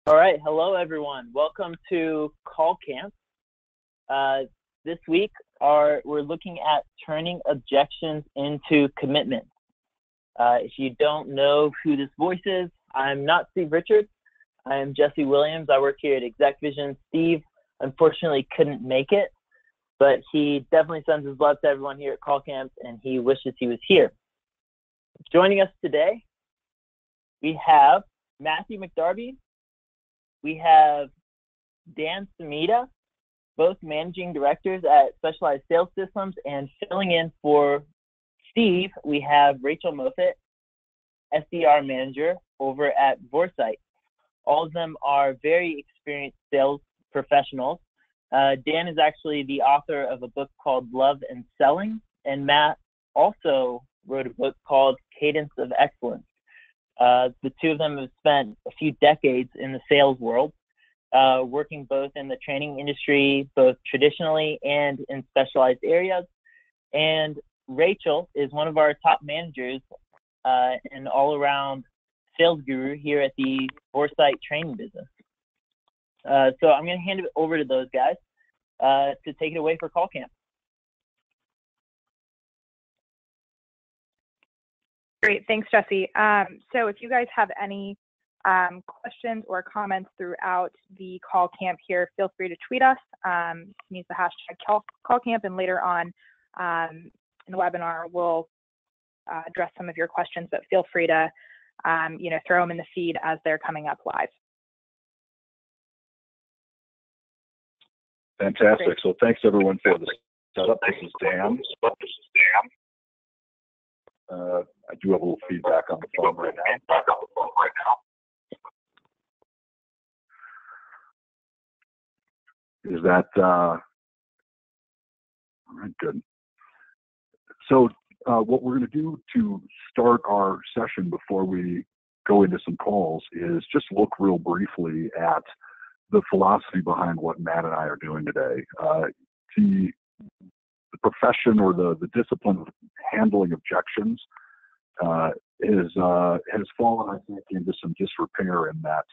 All right, hello everyone. Welcome to Call Camp. This week, we're looking at turning objections into commitments. If you don't know who this voice is, I'm not Steve Richards. I am Jesse Williams. I work here at ExecVision. Steve unfortunately couldn't make it, but he definitely sends his love to everyone here at Call Camp, and he wishes he was here. Joining us today, we have Matthew McDarby. We have Dan Smaida, both managing directors at Specialized Sales Systems, and filling in for Steve, we have Rachel Moffett, SDR manager over at Vorsight. All of them are very experienced sales professionals. Dan is actually the author of a book called Love and Selling, and Matt also wrote a book called Cadence of Excellence. The two of them have spent a few decades in the sales world, working both in the training industry, both traditionally and in specialized areas. And Rachel is one of our top managers and all-around sales guru here at the Vorsight training business. So I'm going to hand it over to those guys to take it away for Call Camp. Great, thanks, Jesse. So if you guys have any questions or comments throughout the Call Camp here, feel free to tweet us. Use the hashtag Call Camp, and later on in the webinar, we'll address some of your questions, but feel free to throw them in the feed as they're coming up live. Fantastic. Great. So thanks everyone for the setup. This is Dan. I do have a little feedback on the phone right now. Is that all right? Good. So what we're going to do to start our session before we go into some calls is just look real briefly at the philosophy behind what Matt and I are doing today. The profession or the discipline of handling objections has fallen, I think, into some disrepair in that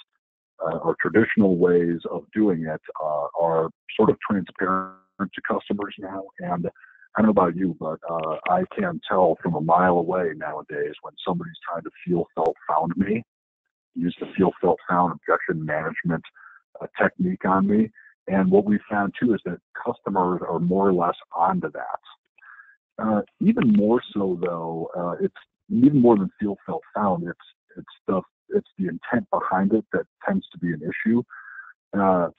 our traditional ways of doing it are sort of transparent to customers now. And I don't know about you, but I can tell from a mile away nowadays when somebody's trying to feel, felt, found me, use the feel, felt, found objection management technique on me. And what we found too is that customers are more or less onto that. Even more so though, it's even more than feel, felt, found. It's the intent behind it that tends to be an issue. I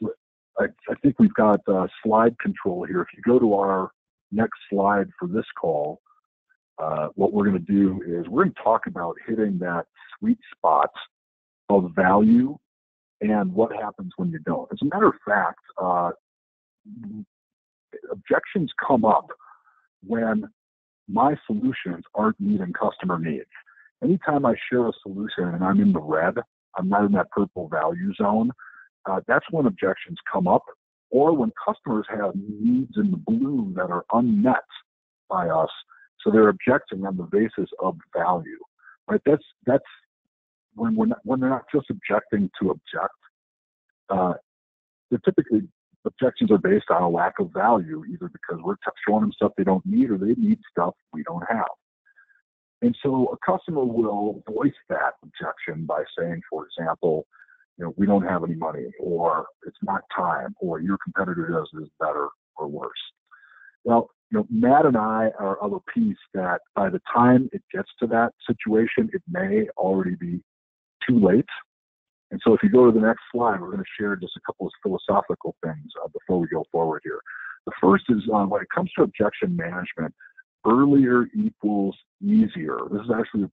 think we've got slide control here. If you go to our next slide for this call, what we're going to do is we're going to talk about hitting that sweet spot of value and what happens when you don't. As a matter of fact, objections come up when my solutions aren't meeting customer needs. Anytime I share a solution and I'm in the red, I'm not in that purple value zone, that's when objections come up, or when customers have needs in the blue that are unmet by us, so they're objecting on the basis of value. Right? That's when they're not just objecting to object. They're typically objections are based on a lack of value, either because we're showing them stuff they don't need or they need stuff we don't have. And so a customer will voice that objection by saying, for example, we don't have any money, or it's not time, or your competitor does this better or worse. Well, Matt and I are of a piece that by the time it gets to that situation, it may already be too late. And so if you go to the next slide, we're going to share just a couple of philosophical things before we go forward here. The first is when it comes to objection management, earlier equals easier. This is actually a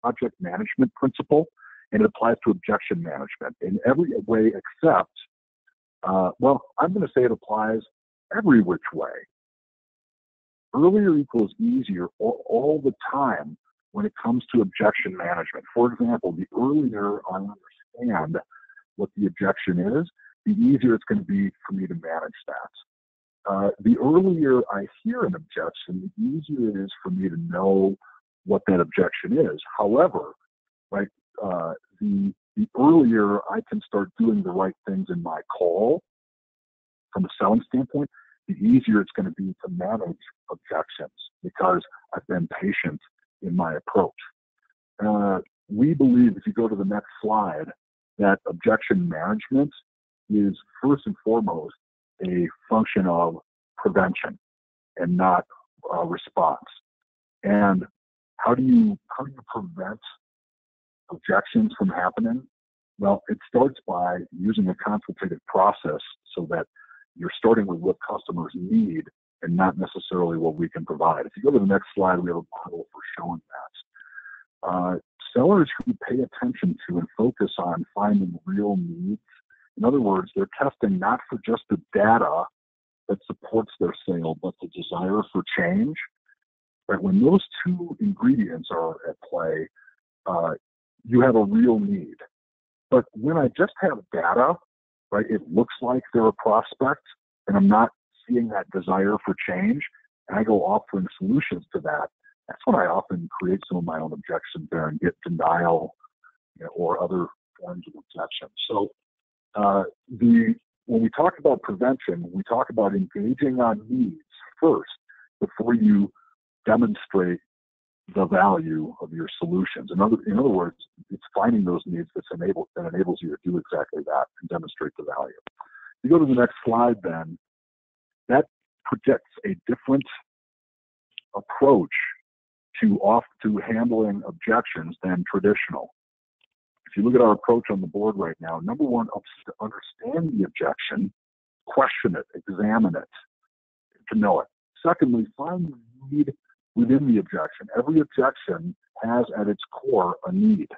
project management principle, and it applies to objection management in every way except, well, I'm going to say it applies every which way. Earlier equals easier all the time when it comes to objection management. For example, the earlier I understand what the objection is, the easier it's going to be for me to manage that. The earlier I hear an objection, the easier it is for me to know what that objection is. However, right, the the earlier I can start doing the right things in my call from a selling standpoint, the easier it's going to be to manage objections because I've been patient in my approach. We believe, if you go to the next slide, that objection management is first and foremost a function of prevention and not response. And how do you prevent objections from happening? Well, it starts by using a consultative process so that you're starting with what customers need and not necessarily what we can provide. If you go to the next slide, we have a model for showing that. Sellers who pay attention to and focus on finding real needs, in other words, they're testing not for just the data that supports their sale, but the desire for change. Right? When those two ingredients are at play, you have a real need. But when I just have data, right, it looks like they're a prospect, and I'm not seeing that desire for change, and I go offering solutions to that, that's when I often create some of my own objections there and get denial, or other forms of objection. So when we talk about prevention, we talk about engaging on needs first before you demonstrate the value of your solutions. In other words, it's finding those needs that enables you to do exactly that and demonstrate the value. If you go to the next slide, then that projects a different approach to handling objections than traditional. If you look at our approach on the board right now, number one, to understand the objection, question it, examine it, to know it. Secondly, find the need within the objection. Every objection has at its core a need.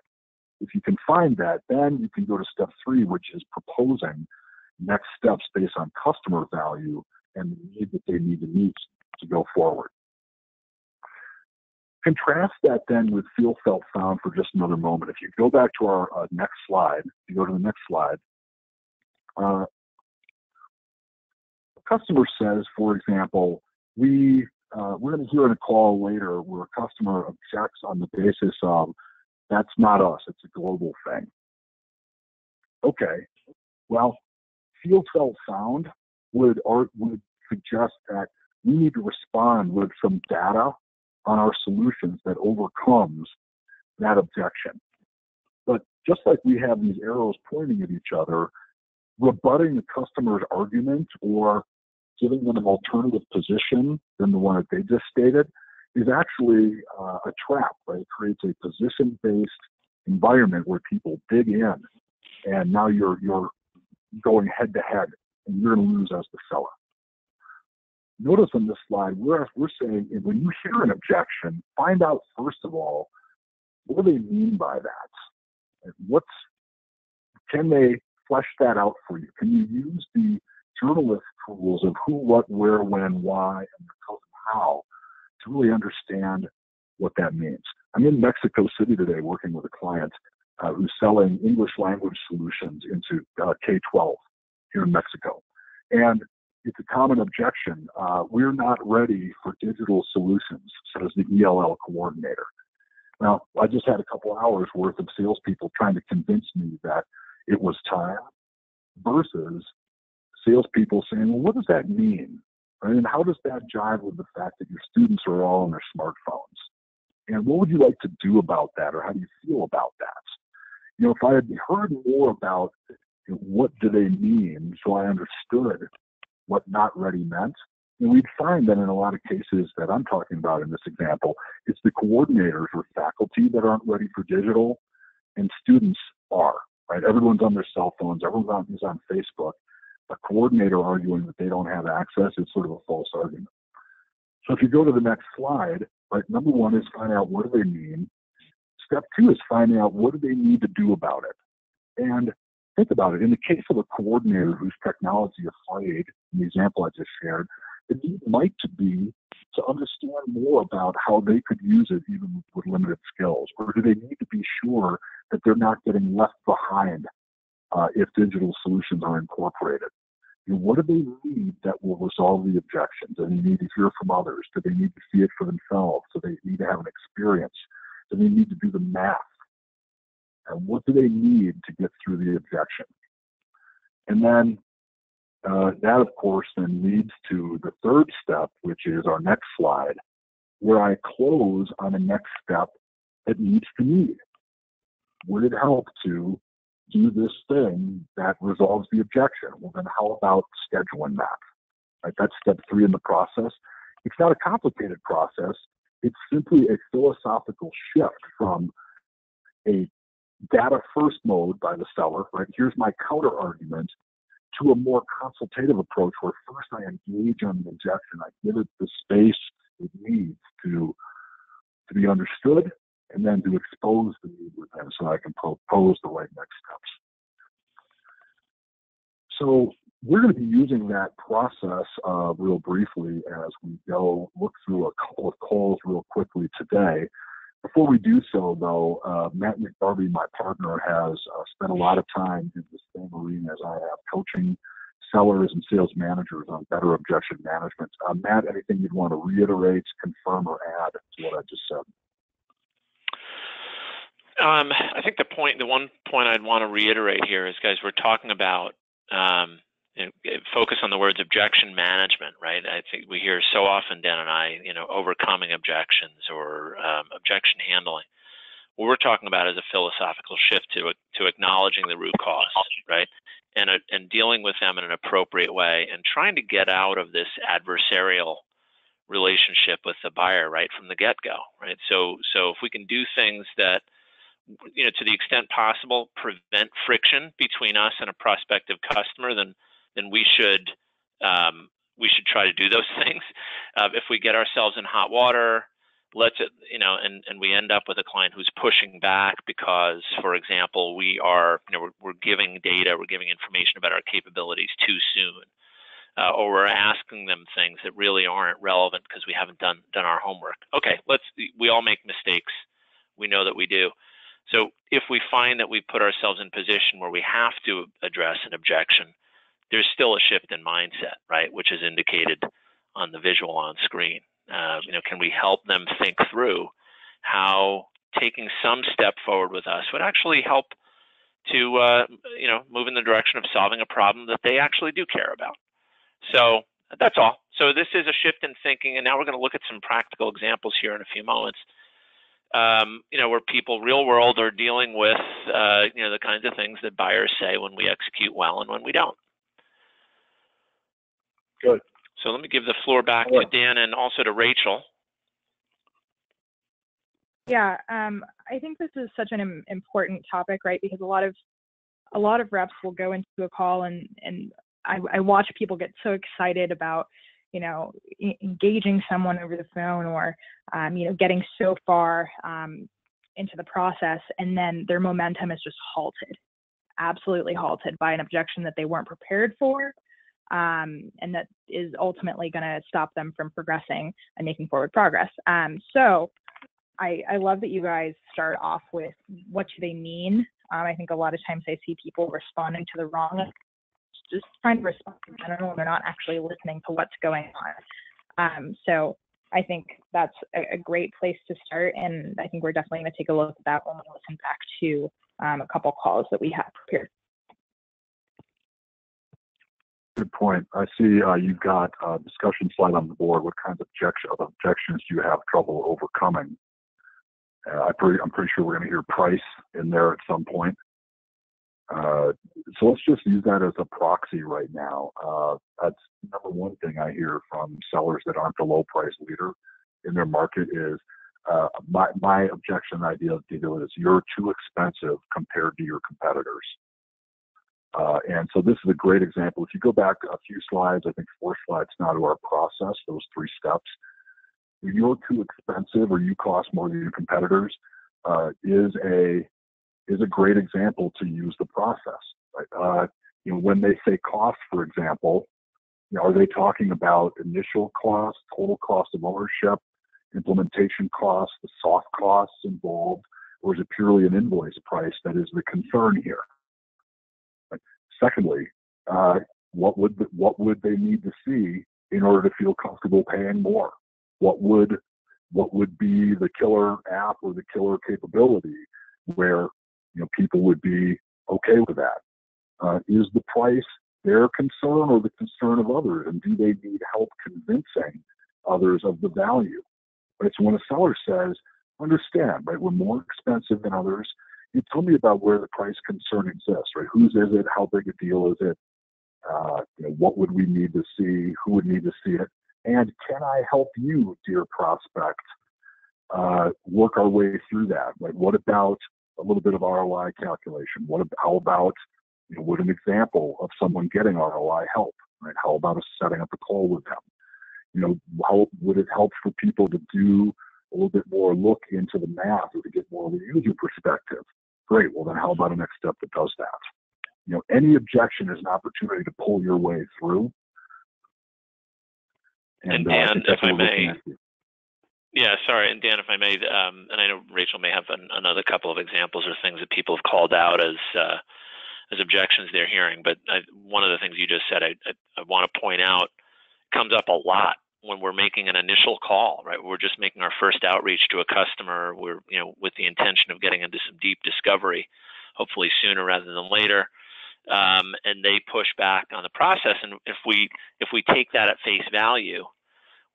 If you can find that, then you can go to step 3, which is proposing next steps based on customer value and the need that they need to meet to go forward. Contrast that then with feel, felt, found for just another moment. If you go back to our next slide, if you go to the next slide, a customer says, for example, we're going to hear in a call later where a customer objects on the basis of, that's not us, it's a global thing. Okay, well, feel, felt, found would suggest that we need to respond with some data on our solutions that overcomes that objection. But just like we have these arrows pointing at each other, rebutting the customer's argument or giving them an alternative position than the one that they just stated is actually a trap, right? It creates a position-based environment where people dig in, and now you're going head-to-head, and you're going to lose as the seller. Notice on this slide, we're saying when you hear an objection, find out first of all, what do they mean by that? Can they flesh that out for you? Can you use the journalist tools of who, what, where, when, why, and how to really understand what that means? I'm in Mexico City today working with a client who's selling English language solutions into K-12 here in Mexico. And it's a common objection. We're not ready for digital solutions, says the ELL coordinator. Now, I just had a couple hours worth of salespeople trying to convince me that it was time versus salespeople saying, well, what does that mean? Right? And how does that jive with the fact that your students are all on their smartphones? And what would you like to do about that, or how do you feel about that? If I had heard more about what do they mean, so I understood what not ready meant, and we'd find that in a lot of cases that I'm talking about in this example, it's the coordinators or faculty that aren't ready for digital, and students are, right? Everyone's on their cell phones, everyone is on Facebook. A coordinator arguing that they don't have access is sort of a false argument. So if you go to the next slide, right, number one is find out what do they mean. Step 2 is finding out what do they need to do about it. And think about it. In the case of a coordinator who's technology afraid, in the example I just shared, the need might be to understand more about how they could use it even with limited skills. Or do they need to be sure that they're not getting left behind if digital solutions are incorporated? What do they need that will resolve the objections? Do they need to hear from others? Do they need to see it for themselves? Do they need to have an experience? Do they need to do the math? and what do they need to get through the objection. And then that, of course, then leads to the third step, which is our next slide, where I close on the next step that meets the need. Would it help to do this thing that resolves the objection? Well, then how about scheduling that? Right, that's step 3 in the process. It's not a complicated process. It's simply a philosophical shift from a data first mode by the seller, right? Here's my counter argument, to a more consultative approach where first I engage on the objection, I give it the space it needs to be understood, and then to expose the need with them so I can propose the right next steps. So we're going to be using that process real briefly as we go look through a couple of calls real quickly today. Before we do so, though, Matt McDarby, my partner, has spent a lot of time in the same arena as I have, coaching sellers and sales managers on better objection management. Matt, anything you'd want to reiterate, confirm, or add to what I just said? I think the one point I'd want to reiterate here is, guys, we're talking about focus on the words objection management, right? I think we hear so often, Dan and I, overcoming objections or objection handling. What we're talking about is a philosophical shift to acknowledging the root cause, right? And dealing with them in an appropriate way and trying to get out of this adversarial relationship with the buyer right from the get-go, right? So if we can do things that, to the extent possible, prevent friction between us and a prospective customer, then we should try to do those things. If we get ourselves in hot water, and we end up with a client who's pushing back because, for example, we're giving data, we're giving information about our capabilities too soon, or we're asking them things that really aren't relevant because we haven't done our homework. Okay, we all make mistakes. We know that we do. So if we find that we put ourselves in position where we have to address an objection, there's still a shift in mindset, right, which is indicated on the visual on screen. Can we help them think through how taking some step forward with us would actually help to, move in the direction of solving a problem that they actually do care about? So that's all. So this is a shift in thinking, and now we're going to look at some practical examples here in a few moments. Where people real world are dealing with, the kinds of things that buyers say when we execute well and when we don't. Good. So let me give the floor back to Dan and also to Rachel. Yeah, I think this is such an important topic, right? Because a lot of reps will go into a call and I watch people get so excited about, engaging someone over the phone or, getting so far into the process, and then their momentum is just halted, absolutely halted by an objection that they weren't prepared for, and that is ultimately going to stop them from progressing and making forward progress. So I love that you guys start off with what do they mean. I think a lot of times I see people responding to the wrong, just trying to respond in general, and they're not actually listening to what's going on. So I think that's a great place to start, and I think we're definitely going to take a look at that when we listen back to a couple calls that we have prepared. Good point. I see you've got a discussion slide on the board. What kinds of objections do you have trouble overcoming? I'm pretty sure we're going to hear price in there at some point. So let's just use that as a proxy right now. That's number one thing I hear from sellers that aren't the low price leader in their market is my objection idea is you're too expensive compared to your competitors. And so this is a great example. If you go back a few slides, I think 4 slides now to our process, those 3 steps, you're too expensive or you cost more than your competitors is a great example to use the process. Right? When they say cost, for example, are they talking about initial cost, total cost of ownership, implementation costs, the soft costs involved, or is it purely an invoice price that is the concern here? Right? Secondly, what would they need to see in order to feel comfortable paying more? What would be the killer app or the killer capability where people would be okay with that. Is the price their concern or the concern of others? And do they need help convincing others of the value? Right? So when a seller says, understand, right, we're more expensive than others, you tell me about where the price concern exists, right? Whose is it? How big a deal is it? What would we need to see? Who would need to see it? And can I help you, dear prospect, work our way through that? Like, what about a little bit of ROI calculation? How about would an example of someone getting ROI help? Right? How about us setting up a call with them? How would it help for people to do a little bit more look into the math or to get more of a user perspective? Great. Well, then how about a next step that does that? Any objection is an opportunity to pull your way through. And Dan, if I may, yeah, sorry, and Dan, if I may, and I know Rachel may have another couple of examples or things that people have called out as objections they're hearing, but one of the things you just said, I want to point out, comes up a lot when we're making an initial call, right? We're just making our first outreach to a customer. We're, with the intention of getting into some deep discovery, hopefully sooner rather than later. And they push back on the process. And if we take that at face value,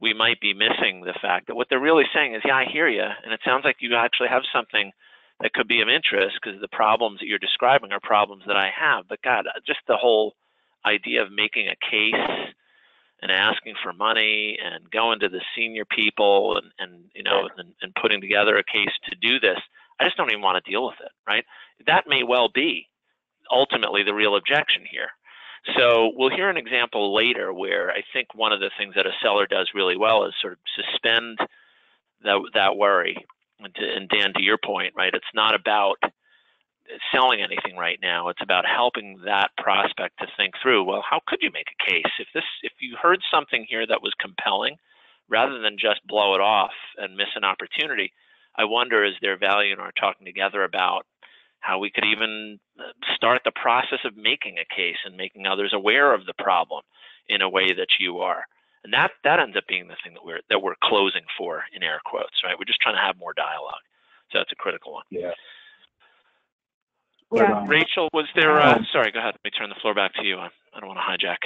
we might be missing the fact that what they're really saying is, yeah, I hear you. And it sounds like you actually have something that could be of interest because the problems that you're describing are problems that I have. But God, just the whole idea of making a case and asking for money and going to the senior people and putting together a case to do this, I just don't even want to deal with it, right? That may well be ultimately the real objection here. So we'll hear an example later where I think one of the things that a seller does really well is sort of suspend that worry. And Dan, to your point, right, it's not about selling anything right now. It's about helping that prospect to think through, well, how could you make a case? If you heard something here that was compelling, rather than just blow it off and miss an opportunity, I wonder, is there value in our talking together about how we could even start the process of making a case and making others aware of the problem in a way that you are. And that ends up being the thing that we're closing for, in air quotes, right? We're just trying to have more dialogue. So that's a critical one. Yeah. Yeah. Rachel, was there, sorry, go ahead. Let me turn the floor back to you. I don't want to hijack.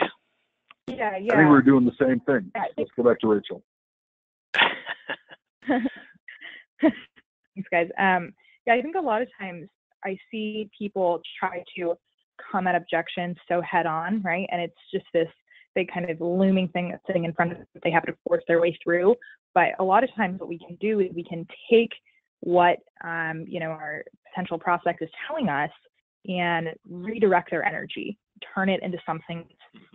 Yeah. I think we were doing the same thing. Let's go back to Rachel. Thanks, guys. I think a lot of times I see people try to come at objections so head on, right? And it's just this big kind of looming thing that's sitting in front of them that they have to force their way through. But a lot of times what we can do is we can take what our potential prospect is telling us and redirect their energy, turn it into something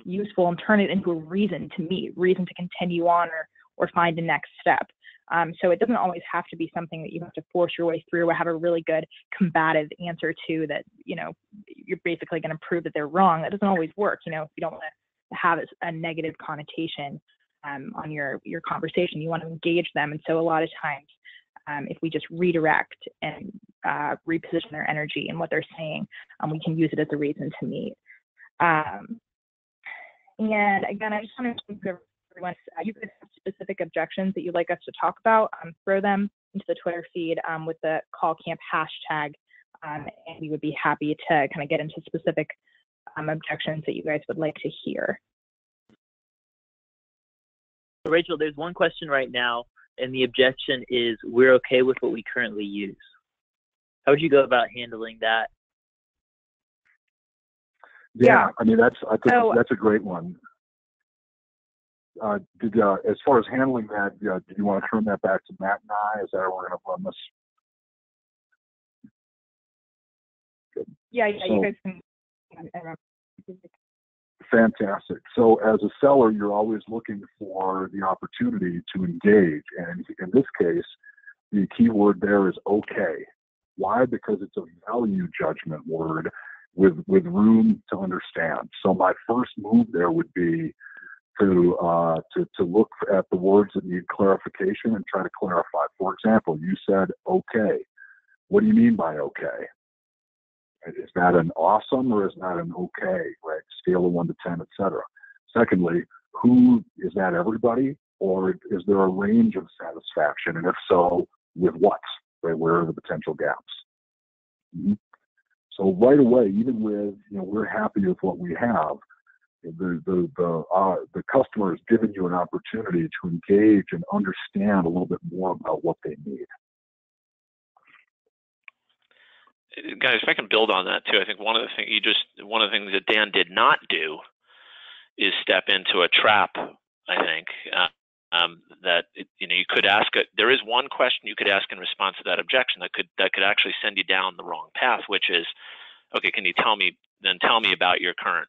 useful, and turn it into a reason to meet, reason to continue on or find the next step. So it doesn't always have to be something that you have to force your way through or have a really good combative answer to that, you're basically going to prove that they're wrong. That doesn't always work. If you don't want to have a negative connotation on your conversation, you want to engage them. And so a lot of times, if we just redirect and reposition their energy and what they're saying, we can use it as a reason to meet. And again, I just want to think of everyone, you could have specific objections that you'd like us to talk about, throw them into the Twitter feed with the call camp hashtag, and we would be happy to kind of get into specific objections that you guys would like to hear. Rachel, there's one question right now, and the objection is we're okay with what we currently use. How would you go about handling that? Yeah. I mean, that's a great one. As far as handling that, did you want to turn that back to Matt and I? Is that how we're going to run this? Good. Yeah, so, you guys can. Fantastic. So as a seller, you're always looking for the opportunity to engage. And in this case, the key word there is okay. Why? Because it's a value judgment word with room to understand. So my first move there would be to look at the words that need clarification and try to clarify. For example, you said okay. What do you mean by okay? Is that an awesome or is that an okay, right? Scale of 1 to 10, etc. Secondly, who is that? Everybody, or is there a range of satisfaction? And if so, with what? Right? Where are the potential gaps? Mm-hmm. So right away, even with, we're happy with what we have, the customer is giving you an opportunity to engage and understand a little bit more about what they need. Guys, if I can build on that too, I think one of the things that Dan did not do is step into a trap. I think that you could ask. There is one question you could ask in response to that objection that could actually send you down the wrong path, which is, okay, can you tell me about your current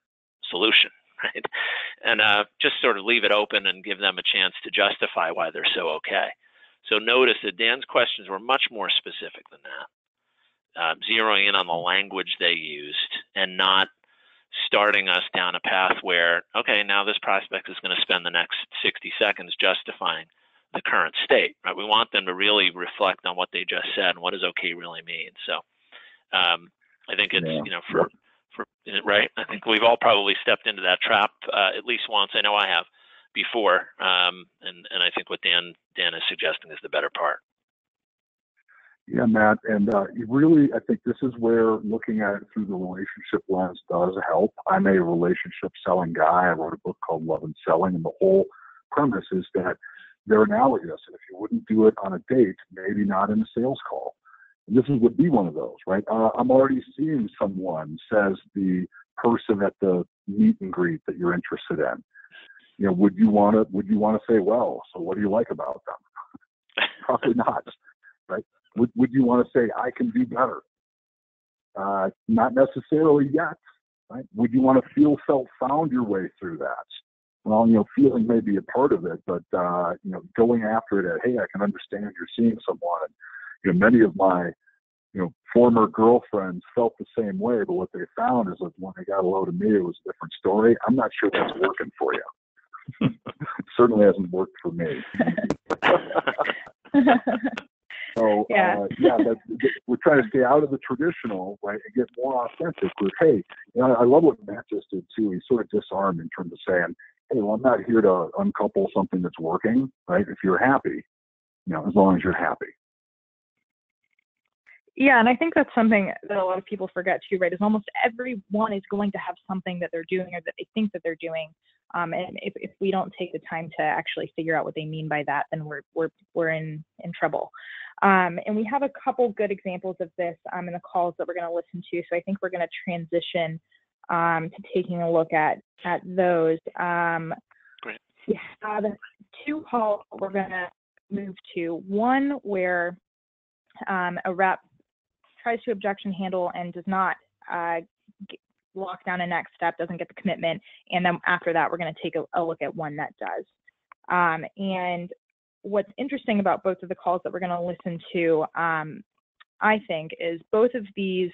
solution, right? And just sort of leave it open and give them a chance to justify why they're so okay. So notice that Dan's questions were much more specific than that. Zeroing in on the language they used and not starting us down a path where, okay, now this prospect is going to spend the next 60 seconds justifying the current state, right? We want them to really reflect on what they just said and what does okay really mean. So I think it's, right? I think we've all probably stepped into that trap at least once. I know I have before. And I think what Dan is suggesting is the better part. Yeah, Matt, and really, I think this is where looking at it through the relationship lens does help. I'm a relationship selling guy. I wrote a book called Love and Selling, and the whole premise is that they're analogous. And if you wouldn't do it on a date, maybe not in a sales call. And this would be one of those, right? I'm already seeing someone, says the person at the meet and greet that you're interested in. Would you want to say, well, so what do you like about them? Probably not, right? Would you want to say, I can do better? Not necessarily yet, right? Would you want to found your way through that? Well, feeling may be a part of it, but, going after it at, hey, I can understand you're seeing someone. And, many of my, former girlfriends felt the same way, but what they found is that when they got a load of me, it was a different story. I'm not sure that's working for you. Certainly hasn't worked for me. So, we're trying to stay out of the traditional, right, and get more authentic with, hey, I love what Matt just did too. He sort of disarmed in terms of saying, hey, well, I'm not here to uncouple something that's working, right? If you're happy, as long as you're happy. Yeah, and I think that's something that a lot of people forget too, right? Is almost everyone is going to have something that they're doing or that they think that they're doing. And if we don't take the time to actually figure out what they mean by that, then we're in trouble. And we have a couple good examples of this in the calls that we're going to listen to. So I think we're going to transition to taking a look at those. Great. We have two calls we're going to move to. One where a rep tries to objection handle and does not lock down a next step, doesn't get the commitment, and then after that we're going to take a look at one that does. And what's interesting about both of the calls that we're going to listen to, I think, is both of these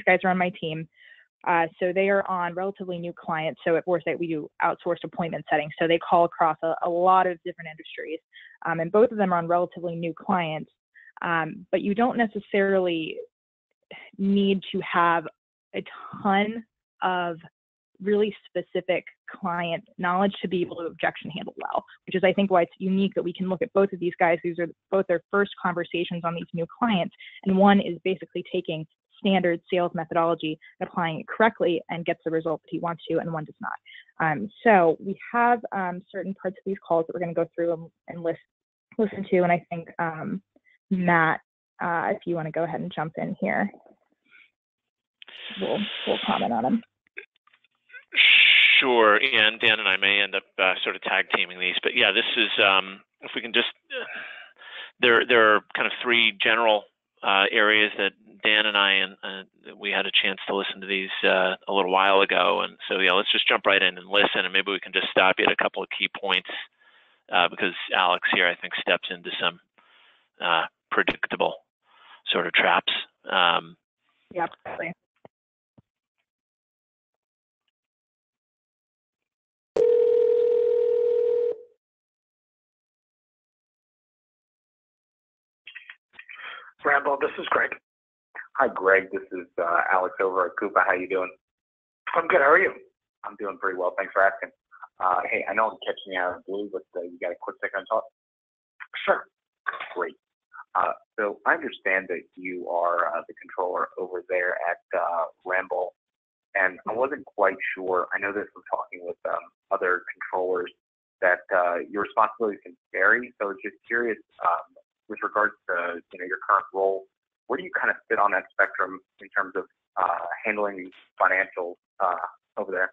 guys are on my team. So they are on relatively new clients. So at Foresight, we do outsourced appointment setting. So they call across a lot of different industries. And both of them are on relatively new clients. But you don't necessarily need to have a ton of really specific client knowledge to be able to objection handle well, which is, I think, why it's unique that we can look at both of these guys. These are both their first conversations on these new clients. And one is basically taking standard sales methodology, applying it correctly, and gets the result that he wants to, and one does not. So we have certain parts of these calls that we're going to go through and listen to. And I think, Matt, if you want to go ahead and jump in here, we'll comment on them. Sure, and Dan and I may end up sort of tag teaming these, but yeah, this is if we can just there are kind of three general areas that Dan and I we had a chance to listen to these a little while ago, and so yeah, let's just jump right in and listen, and maybe we can just stop you at a couple of key points because Alex here I think steps into some predictable sort of traps. Yeah, absolutely. Rambo, this is Greg. Hi, Greg. This is Alex over at Coupa. How you doing? I'm good. How are you? I'm doing pretty well. Thanks for asking. Hey, I know I'm catching you out of the blue, but you got a quick second to talk? Sure. Great. So I understand that you are the controller over there at Ramble, and I wasn't quite sure. I know this from talking with other controllers that your responsibilities can vary. So I was just curious with regards to your current role, where do you kind of sit on that spectrum in terms of handling these financials over there?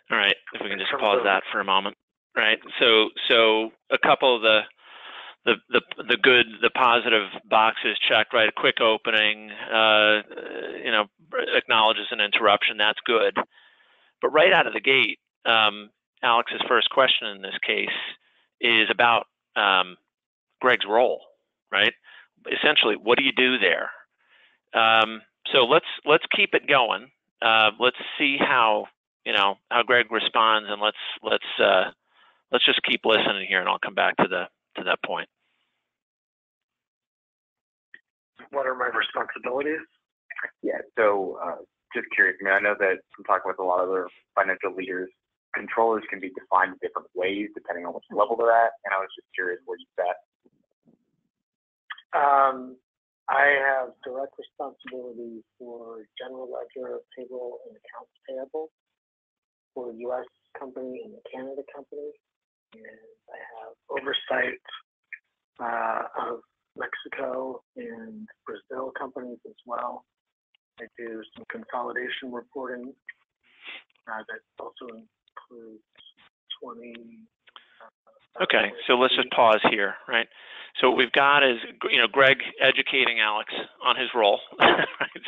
All right, if we can just pause that for a moment. Right. So a couple of the positive boxes checked. Right. A quick opening. Acknowledges an interruption. That's good. But right out of the gate, Alex's first question in this case is about Greg's role. Right. Essentially, what do you do there? So let's keep it going. Let's see how Greg responds, and let's just keep listening here, and I'll come back to that point. What are my responsibilities? Yeah, so just curious. I mean, I know that from talking with a lot of other financial leaders, controllers can be defined in different ways depending on which level they're at, and I was just curious where you sat. I have direct responsibility for general ledger, payroll, and accounts payable for a U.S. company and a Canada company. And I have oversight of Mexico and Brazil companies as well. I do some consolidation reporting that also includes 20. Okay, so let's just pause here, right? So what we've got is, Greg educating Alex on his role, right?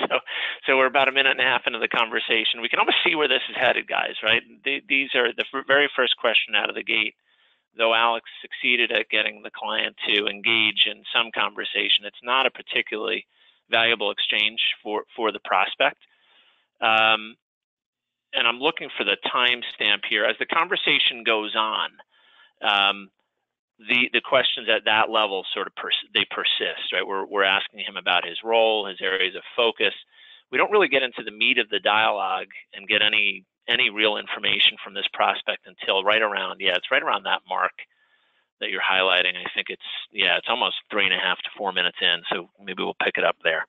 So we're about a minute and a half into the conversation. We can almost see where this is headed, guys, right? These are the very first question out of the gate. Though Alex succeeded at getting the client to engage in some conversation, it's not a particularly valuable exchange for the prospect. And I'm looking for the timestamp here. As the conversation goes on, the questions at that level sort of they persist, right? We're asking him about his role, his areas of focus. We don't really get into the meat of the dialogue and get any real information from this prospect until it's right around that mark that you're highlighting. I think it's almost 3.5 to 4 minutes in, so maybe we'll pick it up there.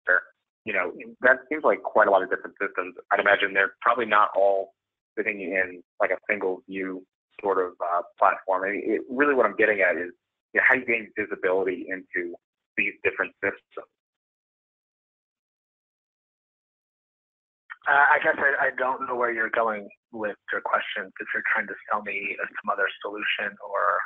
Sure. That seems like quite a lot of different systems. I'd imagine they're probably not all sitting in like a single view sort of platform. Really what I'm getting at is how you gain visibility into these different systems. I guess I don't know where you're going with your question. If you're trying to sell me some other solution or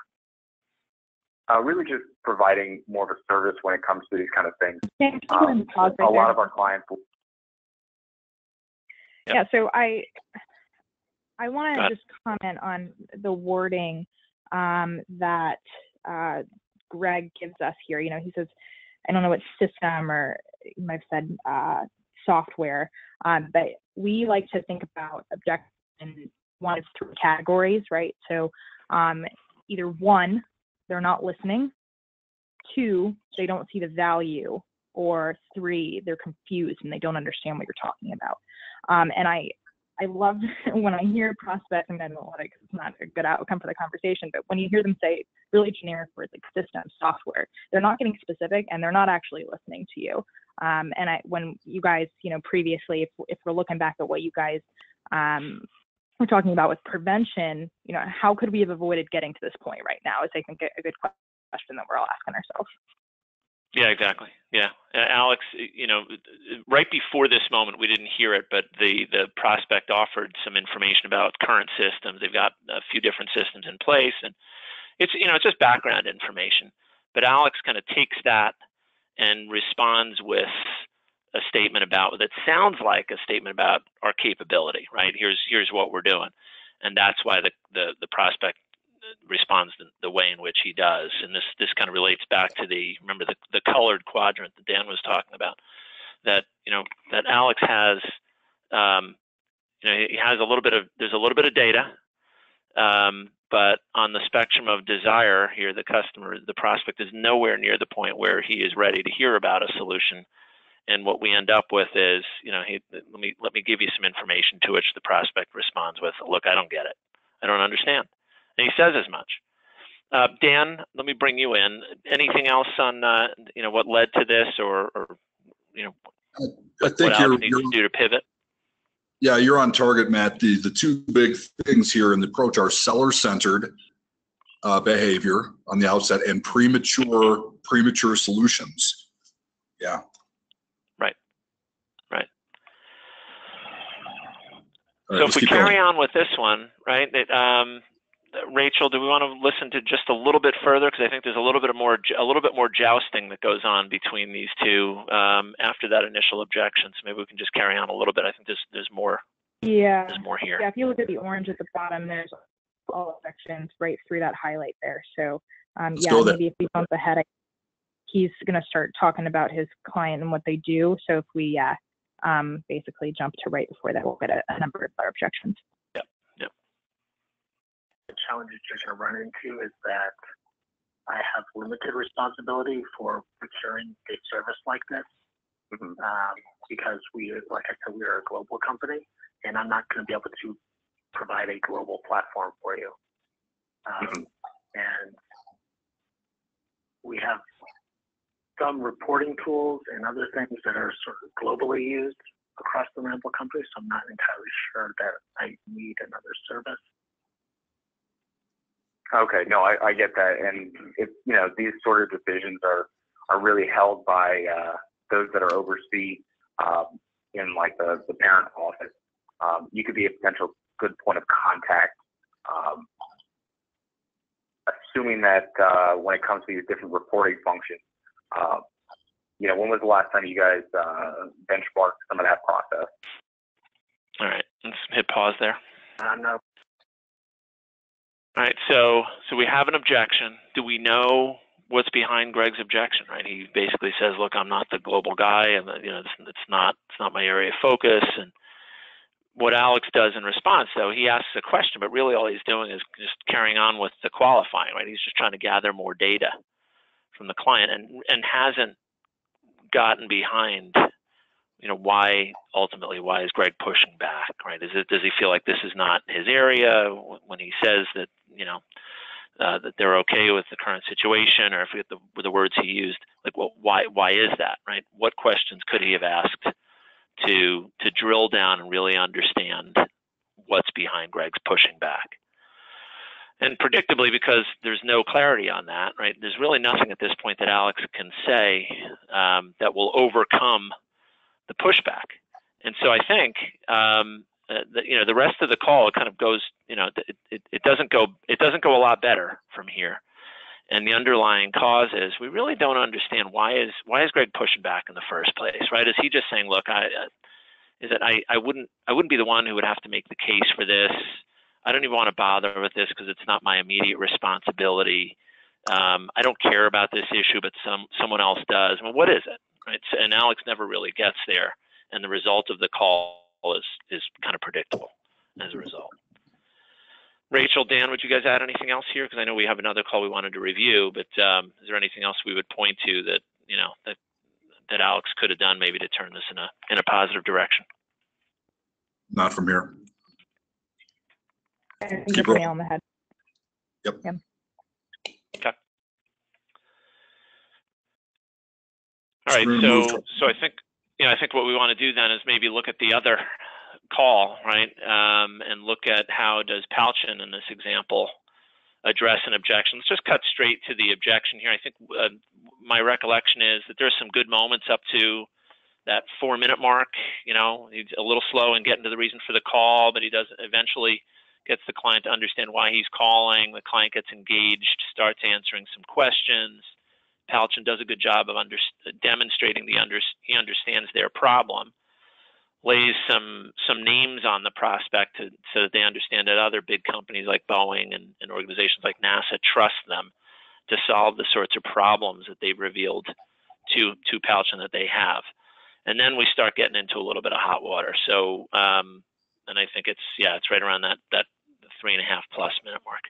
really just providing more of a service when it comes to these kind of things. A lot of our clients. Yeah, so I want to just comment on the wording that Greg gives us here. He says, I don't know what system, or you might have said software, but we like to think about objections in one of three categories, right? So either one, they're not listening; two, they don't see the value; or three, they're confused and they don't understand what you're talking about. And I love when I hear prospects and analytics, it's not a good outcome for the conversation, but when you hear them say really generic words like system, software, they're not getting specific and they're not actually listening to you. And when you guys, previously, if we're looking back at what you guys were talking about with prevention, how could we have avoided getting to this point right now is, I think, a good question that we're all asking ourselves. Yeah, exactly. Yeah. Alex, right before this moment, we didn't hear it, but the prospect offered some information about current systems. They've got a few different systems in place, and it's just background information. But Alex kind of takes that and responds with a statement that sounds like a statement about our capability, right? Here's what we're doing. And that's why the prospect responds the way in which he does. And this kind of relates back to the colored quadrant that Dan was talking about, that Alex has, he has there's a little bit of data, but on the spectrum of desire here, the prospect is nowhere near the point where he is ready to hear about a solution. And what we end up with is, let me give you some information, to which the prospect responds with, look, I don't get it. I don't understand. And he says as much. Dan, let me bring you in. Anything else on what led to this, or I think what Alex needs to do to pivot? Yeah, you're on target, Matt. The two big things here in the approach are seller-centered behavior on the outset and premature solutions. Yeah. Right. Right, so if we carry on with this one, right? Rachel, do we want to listen to just a little bit further? Because I think there's a little bit more jousting that goes on between these two after that initial objection. So maybe we can just carry on a little bit. I think there's more. Yeah. There's more here. Yeah. If you look at the orange at the bottom, there's all objections right through that highlight there. So maybe if we jump ahead, he's going to start talking about his client and what they do. So if we basically jump to right before that, we'll get a number of other objections. Yep. The challenges you're going to run into is that I have limited responsibility for procuring a service like this because like I said, we are a global company, and I'm not going to be able to provide a global platform for you. And we have some reporting tools and other things that are sort of globally used across the Ramble company, so I'm not entirely sure that I need another service. Okay, no, I get that, and these sort of decisions are really held by those that are oversee in like the parent office. You could be a potential good point of contact, assuming that when it comes to these different reporting functions, when was the last time you guys benchmarked some of that process? All right, let's hit pause there. No. All right, so we have an objection. Do we know what's behind Greg's objection? Right, he basically says, "Look, I'm not the global guy, and it's not my area of focus." And what Alex does in response, though, he asks a question, but really all he's doing is just carrying on with the qualifying. Right, he's just trying to gather more data from the client, and hasn't gotten behind, why is Greg pushing back, right? Does he feel like this is not his area when he says that, that they're okay with the current situation, or if we get the words he used, like, well, why is that, right? What questions could he have asked to drill down and really understand what's behind Greg's pushing back? And predictably, because there's no clarity on that, right, there's really nothing at this point that Alex can say that will overcome the pushback. And so I think the rest of the call kind of goes, it doesn't go a lot better from here. And the underlying cause is we really don't understand why is Greg pushing back in the first place, right? Is he just saying, look, I wouldn't be the one who would have to make the case for this. I don't even want to bother with this because it's not my immediate responsibility. I don't care about this issue, but someone else does. Well, what is it? Right? So, and Alex never really gets there, and the result of the call is kind of predictable as a result. Rachel, Dan, would you guys add anything else here? Because I know we have another call we wanted to review, but is there anything else we would point to that that Alex could have done maybe to turn this in a positive direction? Not from here. I think that's the nail on the head. Yep. Yeah. Okay. All right. So I think what we want to do then is maybe look at the other call, right, and look at how does Palchin in this example address an objection. Let's just cut straight to the objection here. I think my recollection is that there's some good moments up to that 4-minute mark. He's a little slow in getting to the reason for the call, but he does eventually gets the client to understand why he's calling. The client gets engaged, starts answering some questions. Palchin does a good job of demonstrating he understands their problem, lays some names on the prospect so that they understand that other big companies like Boeing and organizations like NASA trust them to solve the sorts of problems that they've revealed to Palchin that they have. And then we start getting into a little bit of hot water. So, and I think it's right around that 3.5+ minute mark.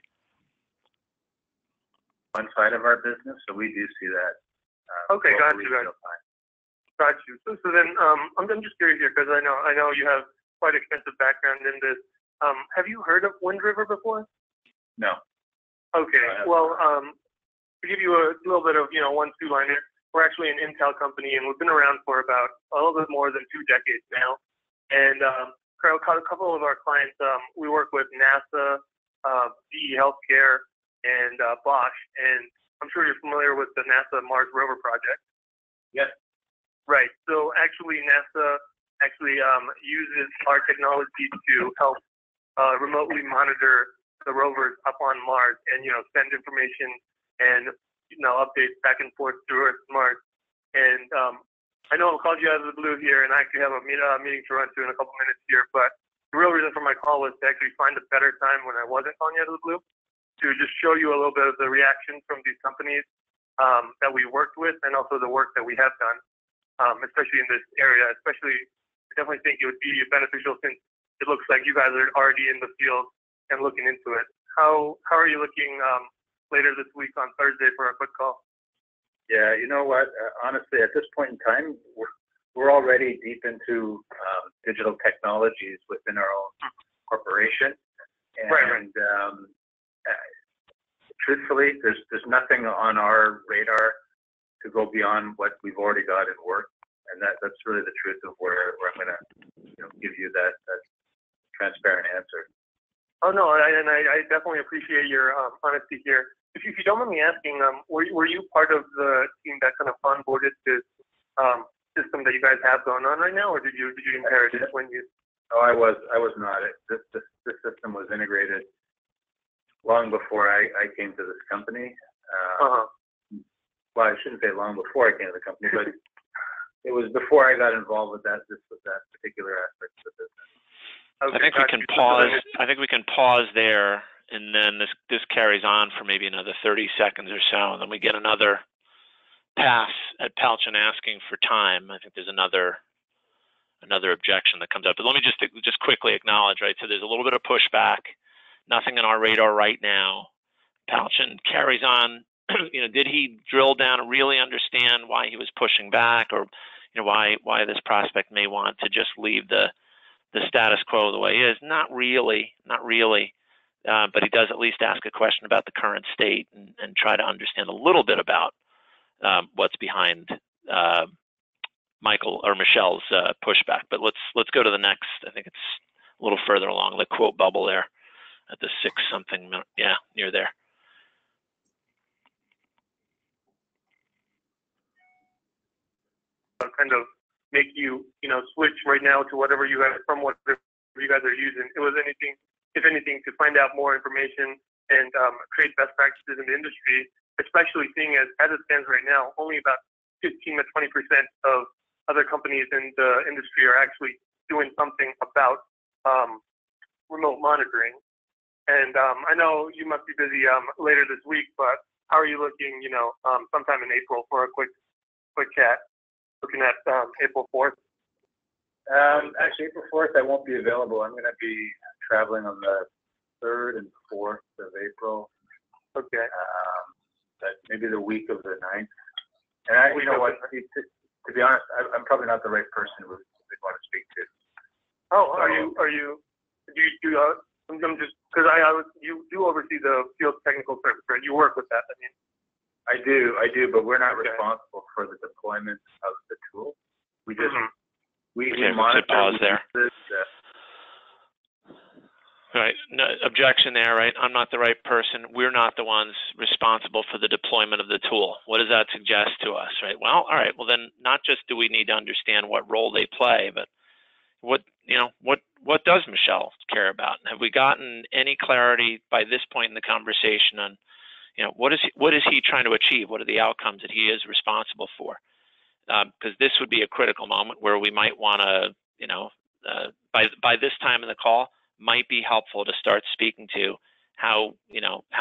One side of our business, so we do see that. Okay, got you. Got you. So then, I'm just curious here because I know you have quite extensive background in this. Have you heard of Wind River before? No. Okay. Well, to give you a little bit of, 1-2-liner, we're actually an Intel company, and we've been around for about a little bit more than 2 decades now. And a couple of our clients, we work with NASA, GE Healthcare, and Bosch. And I'm sure you're familiar with the NASA Mars rover project. Yes. Right. So actually, NASA uses our technology to help remotely monitor the rovers up on Mars and, send information and, updates back and forth through Earth, Mars. And I know I called you out of the blue here, and I actually have a meeting to run to in a couple minutes here, but the real reason for my call was to actually find a better time when I wasn't calling you out of the blue to just show you a little bit of the reaction from these companies that we worked with and also the work that we have done, especially in this area. Especially, I definitely think it would be beneficial since it looks like you guys are already in the field and looking into it. How are you looking later this week on Thursday for a quick call? Yeah, you know what? Honestly, at this point in time, we're already deep into digital technologies within our own corporation, and truthfully, there's nothing on our radar to go beyond what we've already got in work, and that's really the truth of where I'm going to give you that transparent answer. Oh no, I definitely appreciate your honesty here. If you don't mind me asking, were you part of the team that kind of onboarded this system that you guys have going on right now, or did you inherit it when you? No, I was not. This system was integrated long before I came to this company. Well, I shouldn't say long before I came to the company, but it was before I got involved with that particular aspect of the business. Okay, I think we can pause. I think we can pause there, and then this carries on for maybe another 30 seconds or so, and then we get another pass at Palchin asking for time. I think there's another objection that comes up. But let me just quickly acknowledge, right? So there's a little bit of pushback. Nothing on our radar right now. Palchin carries on. Did he drill down and really understand why he was pushing back, or why this prospect may want to just leave the status quo the way it is? Not really. But he does at least ask a question about the current state and try to understand a little bit about what's behind Michael or Michelle's pushback. But let's go to the next. I think it's a little further along the quote bubble there at the 6-something minute. Yeah, near there. Kind of make you switch right now to whatever you guys are using. It was if anything, to find out more information and create best practices in the industry, especially seeing as it stands right now, only about 15 to 20% of other companies in the industry are actually doing something about remote monitoring. And I know you must be busy later this week, but how are you looking, sometime in April for a quick chat? Looking at April 4th. Actually, April 4th, I won't be available. I'm going to be traveling on the 3rd and 4th of April. Okay. But maybe the week of the 9th. And you know what? To be honest, I'm probably not the right person we'd want to speak to. Oh, so, are you? I'm just because you do oversee the field technical service, right? You work with that. I do, but we're not responsible for the deployment of the tool. We just we monitor. Pause there. Right. No, objection there, right? I'm not the right person. We're not the ones responsible for the deployment of the tool. What does that suggest to us, right? Well, all right. Well, then not just do we need to understand what role they play, but what does Michelle care about? Have we gotten any clarity by this point in the conversation on what is he trying to achieve? What are the outcomes that he is responsible for? Because this would be a critical moment where we might want to, by this time in the call, might be helpful to start speaking to how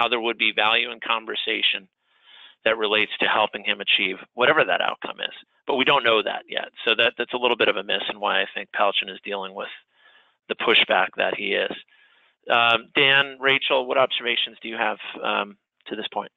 there would be value in conversation that relates to helping him achieve whatever that outcome is. But we don't know that yet. So that's a little bit of a miss, and why I think Palchin is dealing with the pushback that he is. Dan, Rachel, what observations do you have to this point?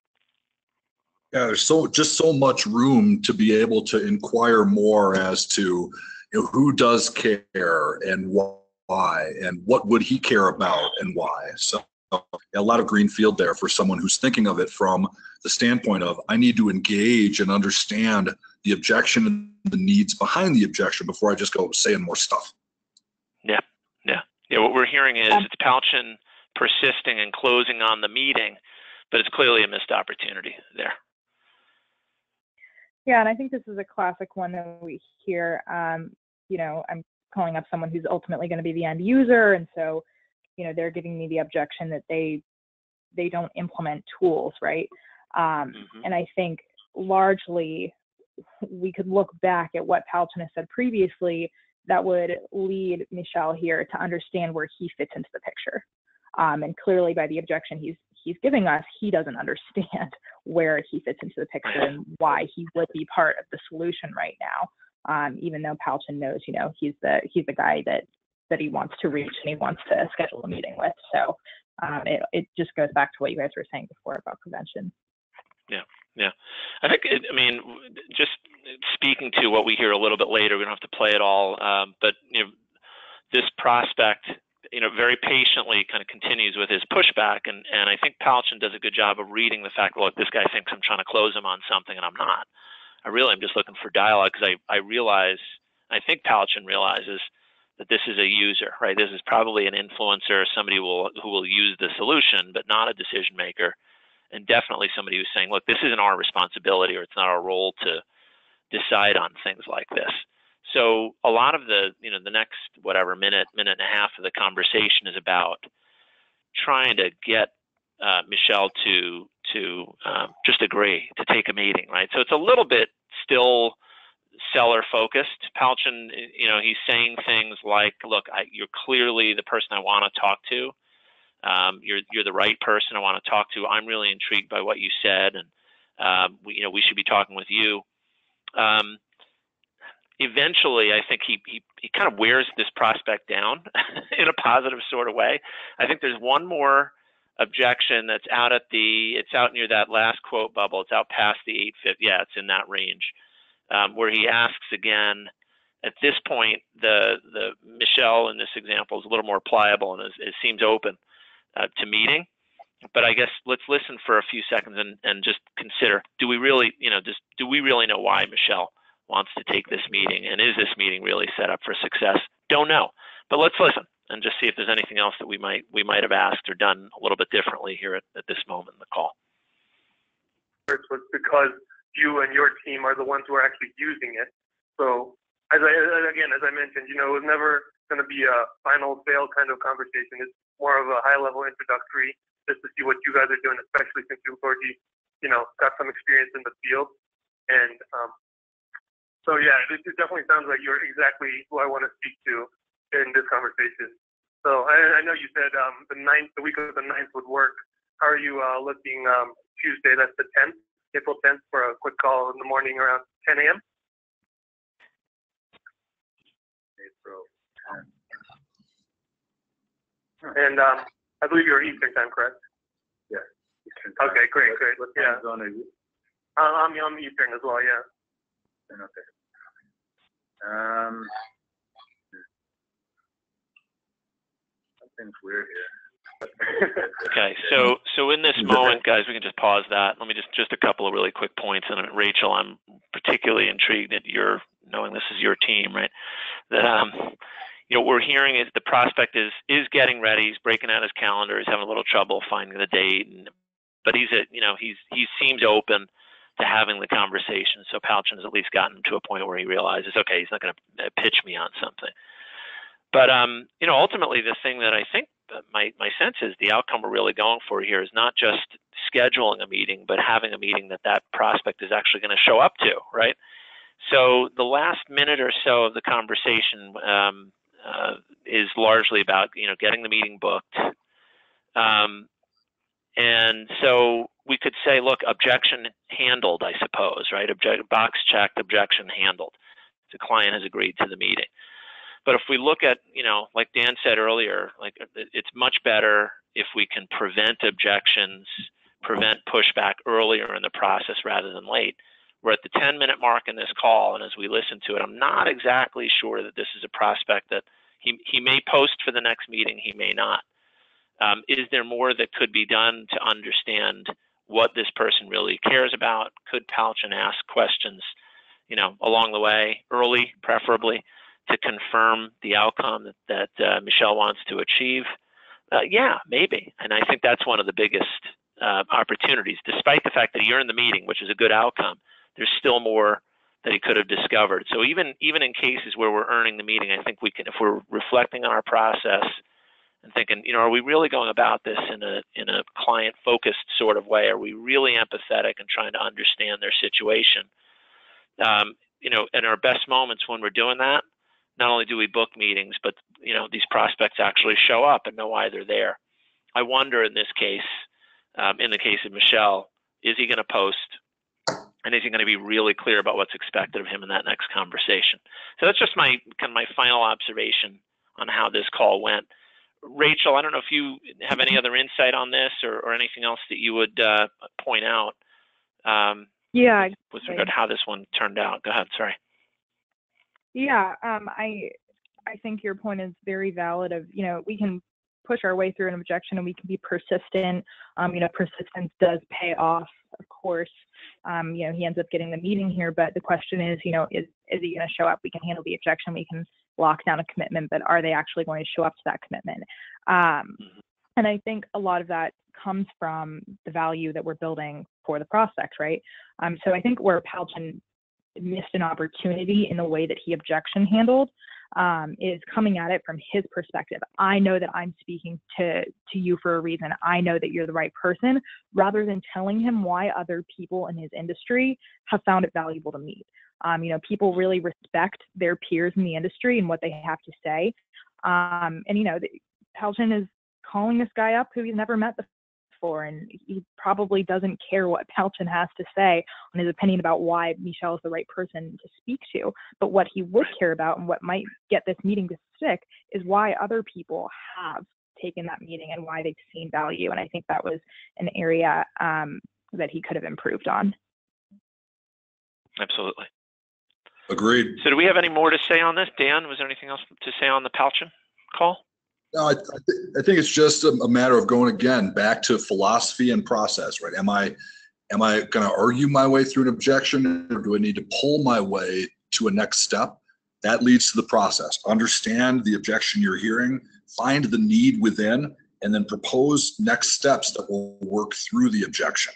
Yeah, there's just so much room to be able to inquire more as to who does care and why, and what would he care about and why. So a lot of green field there for someone who's thinking of it from the standpoint of, I need to engage and understand the objection and the needs behind the objection before I just go saying more stuff. Yeah, what we're hearing is it's Palchin persisting and closing on the meeting, but it's clearly a missed opportunity there. Yeah, and I think this is a classic one that we hear. You know, I'm calling up someone who's ultimately going to be the end user, and so, you know, they're giving me the objection that they don't implement tools, right? And I think largely we could look back at what Palchin has said previously that would lead Michel here to understand where he fits into the picture. And clearly by the objection he's giving us, he doesn't understand where he fits into the picture and why he would be part of the solution right now. Even though Palchin knows, you know, he's the guy that he wants to reach and he wants to schedule a meeting with. So it just goes back to what you guys were saying before about prevention. Yeah. I think, I mean, just speaking to what we hear a little bit later, we don't have to play it all, but, you know, this prospect, you know, very patiently kind of continues with his pushback. And I think Palchin does a good job of reading the fact, look, this guy thinks I'm trying to close him on something and I'm not. I really am just looking for dialogue because I think Palchin realizes that this is a user, right? This is probably an influencer, somebody who will use the solution, but not a decision maker. And definitely somebody who's saying, look, this isn't our responsibility or it's not our role to decide on things like this. So a lot of the, you know, the next, whatever, minute and a half of the conversation is about trying to get Michel to just agree to take a meeting, right? So it's a little bit still seller focused. Palchin, you know, he's saying things like, look, you're clearly the person I want to talk to. You're the right person I want to talk to. I'm really intrigued by what you said, and we should be talking with you. Eventually, I think he kind of wears this prospect down in a positive sort of way. I think there's one more objection that's out near that last quote bubble. It's out past the 850. Yeah, it's in that range, where he asks again. At this point, the Michel in this example is a little more pliable and it seems open to meeting. But I guess let's listen for a few seconds and just consider: do we really know why Michel wants to take this meeting, and is this meeting really set up for success? Don't know, but let's listen and just see if there's anything else that we might have asked or done a little bit differently here at this moment in the call. It was because you and your team are the ones who are actually using it. So as I mentioned, you know, it was never going to be a final fail kind of conversation. It's more of a high-level introductory, just to see what you guys are doing, especially since you've already, you know, got some experience in the field. And so, yeah, it definitely sounds like you're exactly who I want to speak to in this conversation. So I know you said the week of the 9th would work. How are you looking Tuesday? That's the 10th, April 10th, for a quick call in the morning around 10 a.m.? April 10th. And I believe you're Eastern time, correct? Yeah. Eastern time. Okay, great. What time zone are you? I'm Eastern as well, yeah. Okay. Something's weird here. Okay, so in this moment, guys, we can just pause that. Let me just a couple of really quick points. And Rachel, I'm particularly intrigued that you're knowing this is your team, right? That you know, what we're hearing is the prospect is getting ready. He's breaking out his calendar. He's having a little trouble finding the date, but he seems open to having the conversation. So Palchin has at least gotten to a point where he realizes, okay, he's not going to pitch me on something. But you know, ultimately, the thing that I think my sense is the outcome we're really going for here is not just scheduling a meeting, but having a meeting that prospect is actually going to show up to, right? So the last minute or so of the conversation is largely about, you know, getting the meeting booked. And so we could say, look, objection handled, I suppose, right? Box checked, objection handled. The client has agreed to the meeting. But if we look at, you know, like Dan said earlier, like it's much better if we can prevent objections, prevent pushback earlier in the process rather than late. We're at the 10-minute mark in this call, and as we listen to it, I'm not exactly sure that this is a prospect that he may post for the next meeting, he may not. Is there more that could be done to understand what this person really cares about? Could Palchin ask questions, along the way, early, preferably, to confirm the outcome that Michelle wants to achieve? Yeah, maybe. And I think that's one of the biggest opportunities. Despite the fact that you're in the meeting, which is a good outcome, there's still more that he could have discovered. So even in cases where we're earning the meeting, I think we can, if we're reflecting on our process and thinking, are we really going about this in a client-focused sort of way? Are we really empathetic and trying to understand their situation? In our best moments when we're doing that, not only do we book meetings, but these prospects actually show up and know why they're there. I wonder in this case, in the case of Michelle, is he going to post? And is he going to be really clear about what's expected of him in that next conversation? So that's just my final observation on how this call went. Rachel, I don't know if you have any other insight on this or anything else that you would point out. Yeah. With regard to how this one turned out. Go ahead. Sorry. Yeah. I think your point is very valid. Of we can push our way through an objection and we can be persistent. Persistence does pay off, of course. He ends up getting the meeting here, but the question is, is he going to show up? We can handle the objection. We can lock down a commitment, but are they actually going to show up to that commitment? And I think a lot of that comes from the value that we're building for the prospect, right? So I think where Palchin missed an opportunity in the way that he objection handled is coming at it from his perspective. I know that I'm speaking to you for a reason. I know that you're the right person, rather than telling him why other people in his industry have found it valuable to meet. People really respect their peers in the industry and what they have to say. Palchin is calling this guy up who he's never met before, and he probably doesn't care what Palchin has to say on his opinion about why Michelle is the right person to speak to. But what he would care about and what might get this meeting to stick is why other people have taken that meeting and why they've seen value. And I think that was an area that he could have improved on. Absolutely. Agreed. So do we have any more to say on this? Dan, was there anything else to say on the Palchin call? No, I think it's just a matter of going again back to philosophy and process, right? Am I going to argue my way through an objection, or do I need to pull my way to a next step? That leads to the process. Understand the objection you're hearing, find the need within, and then propose next steps that will work through the objection.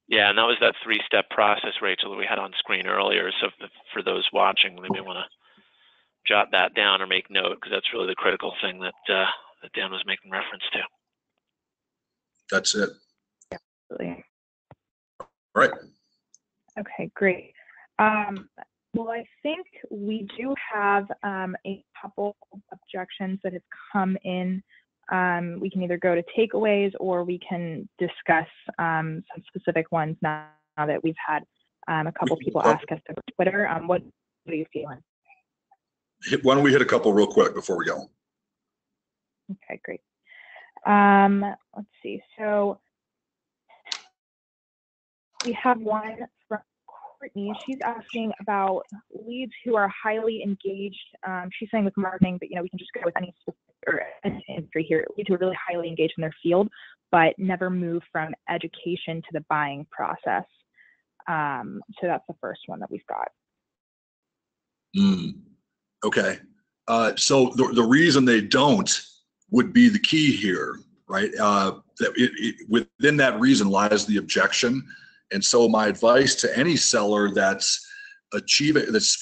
Yeah, and that was that 3-step process, Rachel, that we had on screen earlier. So for those watching, they may want to jot that down or make note, because that's really the critical thing that Dan was making reference to. That's it. Absolutely. Right. Okay, great. Well, I think we do have a couple of objections that have come in. We can either go to takeaways or we can discuss some specific ones now that we've had a couple people ask us over Twitter. What are you feeling? Why don't we hit a couple real quick before we go? Okay, great. Let's see. So we have one from Courtney. She's asking about leads who are highly engaged. She's saying with marketing, but we can just go with any specific or any industry here. Leads who are really highly engaged in their field, but never move from education to the buying process. So that's the first one that we've got. Okay. So the reason they don't would be the key here, right? Within that reason lies the objection. And so my advice to any seller that's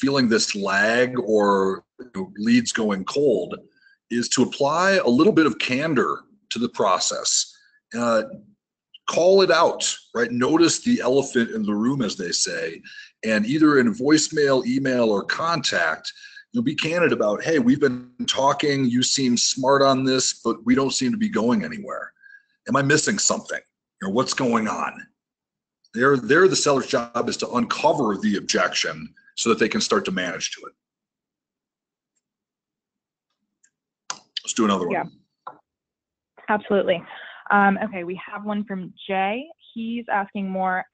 feeling this lag or leads going cold is to apply a little bit of candor to the process. Call it out, right? Notice the elephant in the room, as they say, and either in voicemail, email, or contact, be candid about, hey, we've been talking, you seem smart on this, but we don't seem to be going anywhere. Am I missing something? What's going on? The seller's job is to uncover the objection so that they can start to manage to it. Let's do another one. Yeah, absolutely. Okay, we have one from Jay. He's asking more,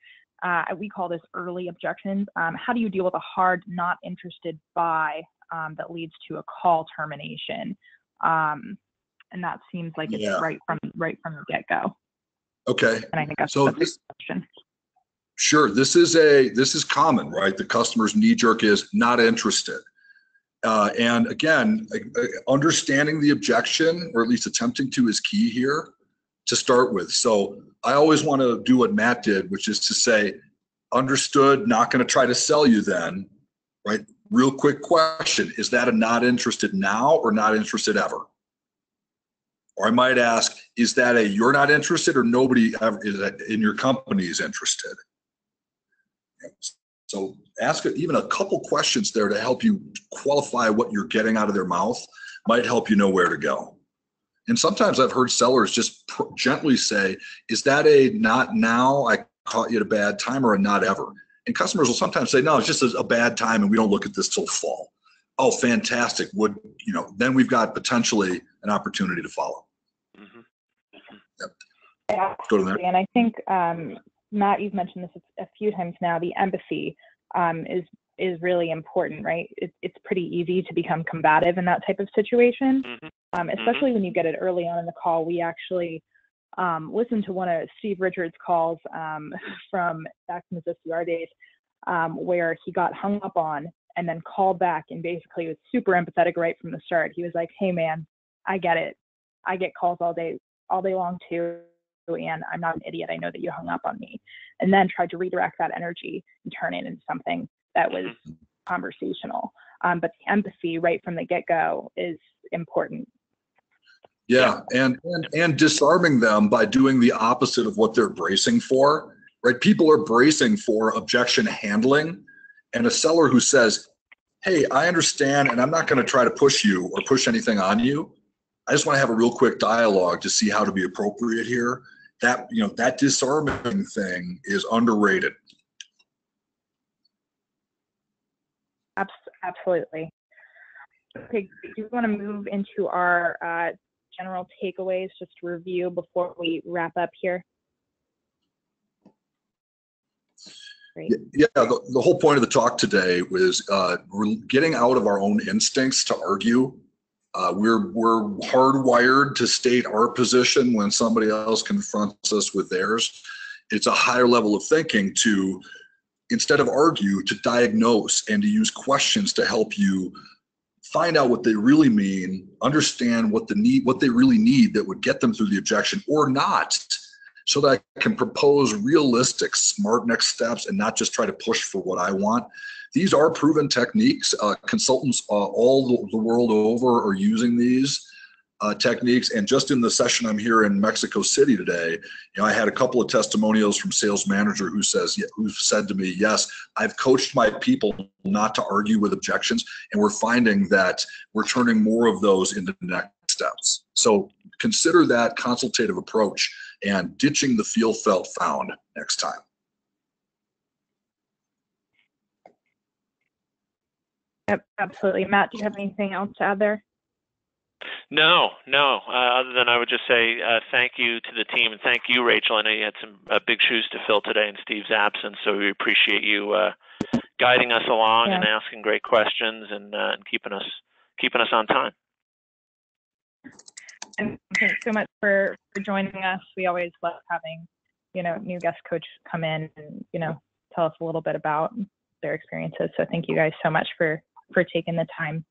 we call this early objections. How do you deal with a hard not interested buy that leads to a call termination? And that seems like it's right from the get-go. Okay. And I think that's so the question. Sure. This is common, right? The customer's knee jerk is not interested. And again, understanding the objection, or at least attempting to, is key here to start with. So I always want to do what Matt did, which is to say, understood, not going to try to sell you then, right? Real quick question, is that a not interested now or not interested ever? Or I might ask, is that a you're not interested or nobody ever is in your company is interested? So ask even a couple questions there to help you qualify what you're getting out of their mouth, might help you know where to go. And sometimes I've heard sellers just gently say, is that a not now, I caught you at a bad time, or a not ever? And customers will sometimes say, no, it's just a bad time and we don't look at this till fall. Oh, fantastic. Then we've got potentially an opportunity to follow. Mm-hmm. Yep. Yeah, go to there. And I think, Matt, you've mentioned this a few times now, the empathy is really important, right? It's pretty easy to become combative in that type of situation, especially when you get it early on in the call. We actually listened to one of Steve Richards' calls from back in the CR days, where he got hung up on and then called back and basically was super empathetic right from the start. He was like, hey man, I get it. I get calls all day long too. And I'm not an idiot. I know that you hung up on me. And then tried to redirect that energy and turn it into something that was conversational. But the empathy right from the get-go is important. Yeah, and disarming them by doing the opposite of what they're bracing for, right? People are bracing for objection handling, and a seller who says, hey, I understand, and I'm not going to try to push you or push anything on you. I just want to have a real quick dialogue to see how to be appropriate here. That disarming thing is underrated. Absolutely. Okay, do you want to move into our general takeaways, just to review before we wrap up here? Great. Yeah, the whole point of the talk today was getting out of our own instincts to argue. We're hardwired to state our position when somebody else confronts us with theirs. It's a higher level of thinking to, instead of argue, to diagnose and to use questions to help you find out what they really mean, understand what they really need that would get them through the objection or not, so that I can propose realistic, smart next steps and not just try to push for what I want. These are proven techniques. Consultants all the world over are using these techniques. And just in the session I'm here in Mexico City today, I had a couple of testimonials from sales manager who said to me, yes, I've coached my people not to argue with objections, and we're finding that we're turning more of those into next steps. So consider that consultative approach and ditching the feel, felt, found next time. Yep, absolutely. Matt, do you have anything else to add there? No. Other than I would just say thank you to the team, and thank you, Rachel. I know you had some big shoes to fill today in Steve's absence, so we appreciate you guiding us along and asking great questions and keeping us on time. And thanks so much for joining us. We always love having new guest coach come in and tell us a little bit about their experiences. So thank you guys so much for taking the time.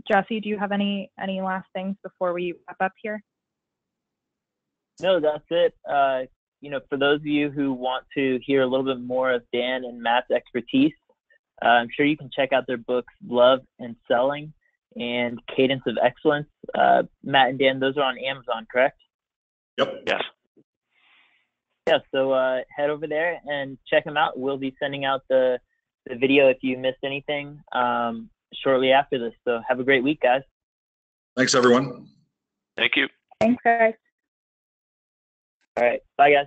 Jesse, do you have any last things before we wrap up here? No, that's it. For those of you who want to hear a little bit more of Dan and Matt's expertise, I'm sure you can check out their books, Love and Selling and Cadence of Excellence. Matt and Dan, those are on Amazon, correct? Yep. Yes. Yeah, so head over there and check them out. We'll be sending out the video if you missed anything shortly after this. So have a great week, guys. Thanks, everyone. Thank you. Thanks, guys. All right. Bye, guys.